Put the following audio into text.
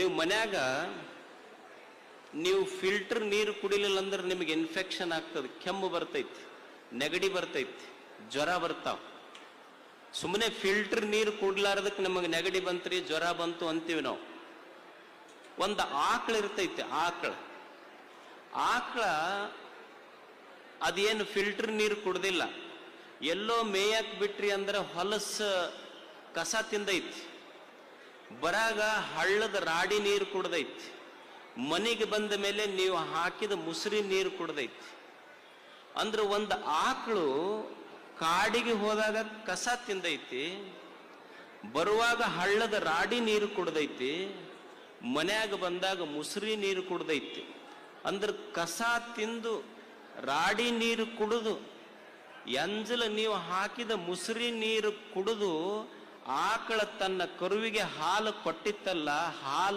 ನೀವು ಮನ್ಯಾಗ ನೀವು ಫಿಲ್ಟರ್ ನೀರು ಕುಡಿಲಿಲ್ಲ ಅಂದ್ರೆ ನಿಮಗೆ ಇನ್ಫೆಕ್ಷನ್ ಆಗ್ತದೆ, ಕೆಮ್ಮು ಬರ್ತೈತಿ, ನೆಗಡಿ ಬರ್ತೈತಿ, ಜ್ವರ ಬರ್ತಾವ. ಸುಮ್ಮನೆ ಫಿಲ್ಟರ್ ನೀರು ಕುಡ್ಲಾರ್ದಕ್ಕೆ ನಮಗೆ ನೆಗಡಿ ಬಂತ್ರಿ, ಜ್ವರ ಬಂತು ಅಂತೀವಿ ನಾವು. ಒಂದು ಆಕಳ ಇರ್ತೈತಿ, ಆಕಳ ಅದೇನು ಫಿಲ್ಟರ್ ನೀರು ಕುಡ್ದಿಲ್ಲ, ಎಲ್ಲೋ ಮೇಯಕ್ ಬಿಟ್ರಿ ಅಂದ್ರೆ ಹೊಲಸ ಕಸ ತಿಂದೈತಿ, ಬರಾಗ ಹಳ್ಳದ ರಾಡಿ ನೀರು ಕುಡ್ದೈತಿ, ಮನೆಗೆ ಬಂದ ಮೇಲೆ ನೀವು ಹಾಕಿದ ಮುಸುರಿ ನೀರು ಕುಡ್ದೈತಿ. ಅಂದ್ರೆ ಒಂದು ಆಕಳು ಕಾಡಿಗೆ ಹೋದಾಗ ಕಸ ತಿಂದೈತಿ, ಬರುವಾಗ ಹಳ್ಳದ ರಾಡಿ ನೀರು ಕುಡ್ದೈತಿ, ಮನ್ಯಾಗ ಬಂದಾಗ ಮುಸುರಿ ನೀರು ಕುಡ್ದೈತಿ. ಅಂದ್ರೆ ಕಸ ತಿಂದು ರಾಡಿ ನೀರು ಕುಡಿದು ಎಂಜಲ ನೀವು ಹಾಕಿದ ಮುಸುರಿ ನೀರು ಕುಡಿದು ಆಕಳ ತನ್ನ ಕರುವಿಗೆ ಹಾಲು ಕೊಟ್ಟಿತ್ತಲ್ಲ, ಹಾಲು